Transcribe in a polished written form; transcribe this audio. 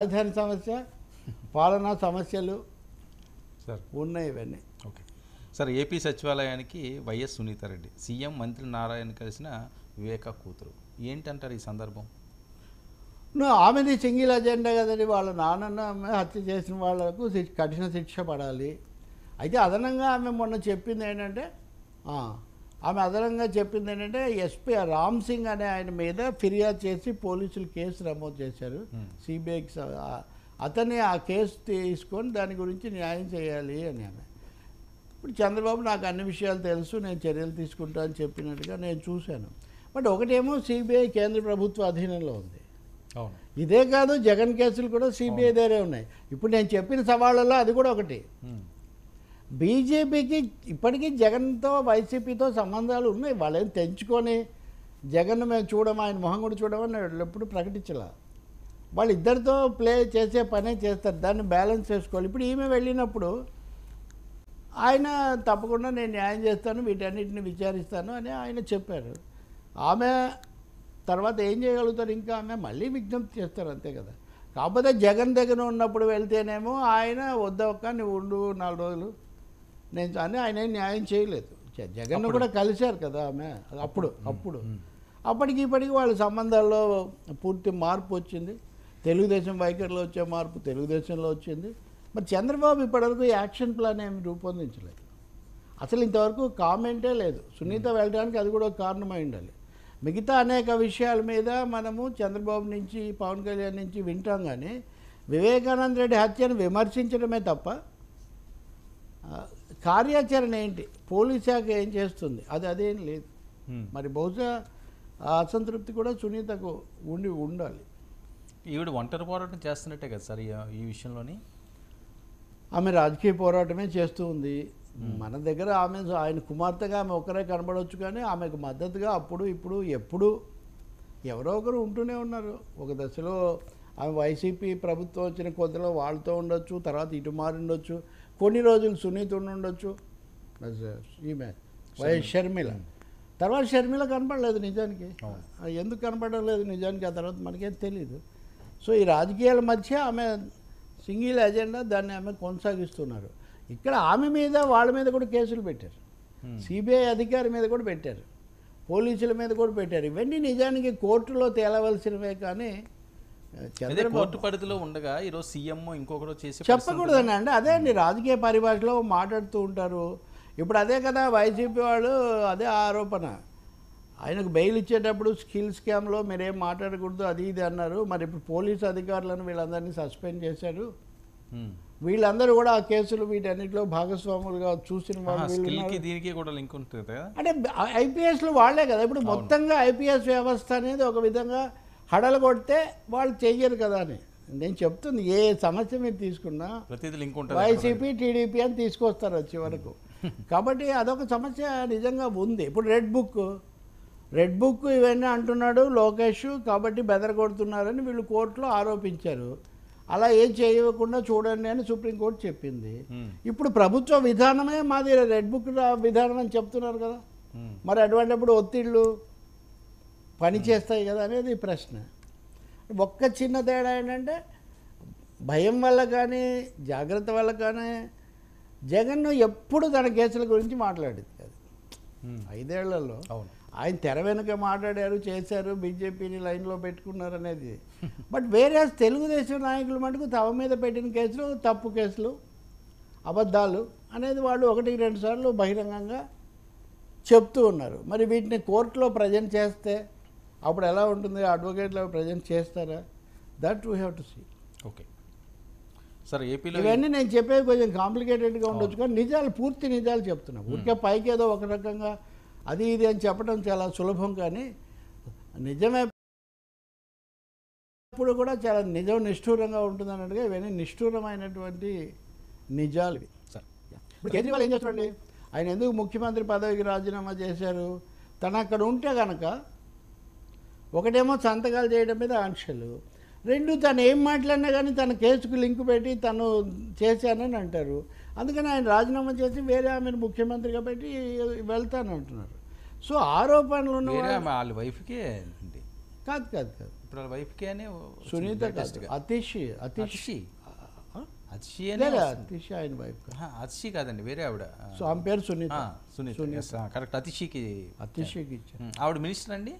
రాజధాని సమస్య, పాలనా సమస్యలు సార్ ఉన్నాయి ఇవన్నీ. ఓకే సార్, ఏపీ సచివాలయానికి వైఎస్ సునీతారెడ్డి సీఎం మంత్రి నారాయణ కలిసిన వివేక కూతురు ఏంటంటారు ఈ సందర్భం? ఆమెది సింగిల్ అజెండా కదండి. వాళ్ళ నాన్న హత్య చేసిన వాళ్ళకు కఠిన శిక్ష పడాలి. అయితే అదనంగా ఆమె మొన్న చెప్పింది ఏంటంటే ఎస్పీ రామ్ సింగ్ అనే ఆయన మీద ఫిర్యాదు చేసి పోలీసులు కేసు నమోదు చేశారు సిబిఐకి. అతన్ని ఆ కేసు తీసుకొని దాని గురించి న్యాయం చేయాలి అని ఆమె. ఇప్పుడు చంద్రబాబు నాకు అన్ని విషయాలు తెలుసు, నేను చర్యలు తీసుకుంటా అని చెప్పినట్టుగా నేను చూశాను. బట్ ఒకటేమో సిబిఐ కేంద్ర ప్రభుత్వ అధీనంలో ఉంది. ఇదే కాదు, జగన్ కేసులు కూడా సిబిఐ దగ్గరే ఉన్నాయి. ఇప్పుడు నేను చెప్పిన సవాళ్ళలో అది కూడా ఒకటి. బీజేపీకి ఇప్పటికీ జగన్తో వైసీపీతో సంబంధాలు ఉన్నాయి. వాళ్ళేం తెంచుకొని జగన్ మేము చూడము, ఆయన మొహం కూడా చూడమని ఎప్పుడు ప్రకటించలే. వాళ్ళిద్దరితో ప్లే చేసే పనే చేస్తారు, దాన్ని బ్యాలెన్స్ చేసుకోవాలి. ఇప్పుడు ఈమె వెళ్ళినప్పుడు ఆయన తప్పకుండా నేను న్యాయం చేస్తాను, వీటన్నిటిని విచారిస్తాను అని ఆయన చెప్పారు. ఆమె తర్వాత ఏం చేయగలుగుతారు? ఇంకా ఆమె మళ్ళీ విజ్ఞప్తి చేస్తారు, అంతే కదా. కాకపోతే జగన్ దగ్గర ఉన్నప్పుడు వెళ్తేనేమో ఆయన వద్దొక్క నువ్వు ఉండు 4 రోజులు నేను అని ఆయన న్యాయం చేయలేదు. జగన్ కూడా కలిశారు కదా ఆమె అప్పుడు. అప్పటికి ఇప్పటికి వాళ్ళ సంబంధాల్లో పూర్తి మార్పు వచ్చింది. తెలుగుదేశం వైఖరిలో వచ్చే మార్పు తెలుగుదేశంలో వచ్చింది. మరి చంద్రబాబు ఇప్పటివరకు యాక్షన్ ప్లాన్ ఏమి రూపొందించలేదు. అసలు ఇంతవరకు కామెంటే లేదు. సునీత వెళ్ళడానికి అది కూడా ఒక కారణమై ఉండాలి. మిగతా అనేక విషయాల మీద మనము చంద్రబాబు నుంచి, పవన్ కళ్యాణ్ నుంచి వింటాం, కానీ వివేకానంద రెడ్డి హత్యను విమర్శించడమే తప్ప కార్యాచరణ ఏంటి, పోలీస్ శాఖ ఏం చేస్తుంది, అదేం లేదు. మరి బహుశా ఆ అసంతృప్తి కూడా సునీతకు ఉండాలి. ఈవిడ ఒంటరి పోరాటం చేస్తున్నట్టే కదా సార్ ఈ విషయంలోని? ఆమె రాజకీయ పోరాటమే చేస్తూ ఉంది. మన దగ్గర ఆయన కుమార్తెగా ఆమె ఒకరే కనబడవచ్చు, కానీ ఆమెకు మద్దతుగా అప్పుడు ఇప్పుడు ఎప్పుడు ఎవరో ఒకరు ఉంటూనే ఉన్నారు. ఒక దశలో ఆమె వైసీపీ ప్రభుత్వం వచ్చిన కొద్దిలో వాళ్ళతో ఉండొచ్చు, తర్వాత ఇటు మారి ఉండొచ్చు, కొన్ని రోజులు సునీత ఉండొచ్చు. ఈమె వైఎస్ షర్మిల, తర్వాత షర్మిల కనపడలేదు నిజానికి. ఎందుకు కనపడడం లేదు నిజానికి ఆ తర్వాత మనకేం తెలియదు. సో ఈ రాజకీయాల మధ్య ఆమె సింగిల్ ఎజెండా, దాన్ని ఆమె కొనసాగిస్తున్నారు. ఇక్కడ ఆమె మీద వాళ్ళ మీద కూడా కేసులు పెట్టారు, సిబిఐ అధికారి మీద కూడా పెట్టారు, పోలీసుల మీద కూడా పెట్టారు. ఇవన్నీ నిజానికి కోర్టులో తేలవలసినవే, కానీ కోర్టు పరిధిలో ఉండగా ఈరోజు సీఎం ఇంకొకరు చేసి చెప్పకూడదండి. అంటే అదే అండి, రాజకీయ పరిభాషలో మాట్లాడుతూ ఉంటారు. ఇప్పుడు అదే కదా వైసీపీ వాళ్ళు, అదే ఆరోపణ. ఆయనకు బెయిల్ ఇచ్చేటప్పుడు స్కిల్ స్కామ్లో మీరేం మాట్లాడకూడదు అది ఇది అన్నారు. మరి ఇప్పుడు పోలీసు అధికారులను వీళ్ళందరినీ సస్పెండ్ చేశారు. వీళ్ళందరూ కూడా ఆ కేసులు వీటన్నిటిలో భాగస్వాములుగా చూసిన వాళ్ళు. దీనికి కూడా లింక్ ఉంటుంది కదా. అంటే ఐపీఎస్లు వాళ్లే కదా. ఇప్పుడు మొత్తంగా ఐపీఎస్ వ్యవస్థ అనేది ఒక విధంగా హడలు కొడితే వాళ్ళు చెయ్యరు కదా అని నేను చెప్తుంది. ఏ సమస్య మీరు తీసుకున్నా వైసీపీ టీడీపీ అని తీసుకొస్తారు వచ్చే వరకు. కాబట్టి అదొక సమస్య నిజంగా ఉంది. ఇప్పుడు రెడ్ బుక్ ఇవన్నీ అంటున్నాడు లోకేష్, కాబట్టి బెదరగొడుతున్నారని వీళ్ళు కోర్టులో ఆరోపించారు. అలా ఏం చేయకుండా చూడండి అని సుప్రీంకోర్టు చెప్పింది. ఇప్పుడు ప్రభుత్వ విధానమే మాది రెడ్ బుక్ విధానం అని చెప్తున్నారు కదా. మరి అటువంటిప్పుడు ఒత్తిళ్ళు పనిచేస్తాయి కదా అనేది ప్రశ్న. ఒక్క చిన్న తేడా ఏంటంటే భయం వల్ల కానీ జాగ్రత్త వల్ల కానీ జగన్ ఎప్పుడు తన కేసుల గురించి మాట్లాడేది కాదు. 5 ఏళ్లలో ఆయన తెర వెనుక మాట్లాడారు, చేశారు, బీజేపీని లైన్లో పెట్టుకున్నారు అనేది. బట్ వేరే తెలుగుదేశం నాయకులు మటుకు తమ మీద పెట్టిన కేసులు తప్పు కేసులు, అబద్ధాలు అనేది వాళ్ళు 1-2 సార్లు బహిరంగంగా చెప్తూ ఉన్నారు. మరి వీటిని కోర్టులో ప్రజెంట్ చేస్తే అప్పుడు ఎలా ఉంటుంది? అడ్వకేట్లో ప్రజెంట్ చేస్తారా? That we have to see. Okay sir, ఏపీలో ఇవన్నీ నేను చెప్పేది కొంచెం కాంప్లికేటెడ్గా ఉండొచ్చు, కానీ నిజాలు, పూర్తి నిజాలు చెప్తున్నా. ఊరికే పైకి ఏదో ఒక రకంగా అది ఇది అని చెప్పడం చాలా సులభం, కానీ నిజమే ఇప్పుడు కూడా చాలా నిజం నిష్ఠూరంగా ఉంటుంది అన్నట్టుగా ఇవన్నీ నిష్ఠూరమైనటువంటి నిజాలు సార్. ఇప్పుడు కేజ్రీవాల్ ఏం చేస్తాడండి? ఆయన ఎందుకు ముఖ్యమంత్రి పదవికి రాజీనామా చేశారు? తను అక్కడ ఉంటే కనుక ఒకటేమో సంతకాలు చేయడం మీద ఆంక్షలు, 2 తను ఏం మాట్లాడినా కానీ తన కేసుకు లింక్ పెట్టి తను చేశానని అంటారు. అందుకని ఆయన రాజీనామా చేసి వేరే ఆమెను ముఖ్యమంత్రిగా పెట్టి వెళ్తానంటున్నారు. సో ఆరోపణలు ఉన్న వాళ్ళ వైఫ్కే కాదు ఇప్పుడు వాళ్ళ వైఫ్కి అనే సునీత కాదు, అతిషి అతిషి అతిషి అనే లేదా అతిషి ఆయన వైఫ్ కాదు. అతిషి కాదండి, వేరే ఆవిడ. సో ఆమె పేరు సునీత. సునీత కరెక్ట్. అతిషికి అతిషికి ఇచ్చారు. ఆవిడ మినిస్టర్ అండి.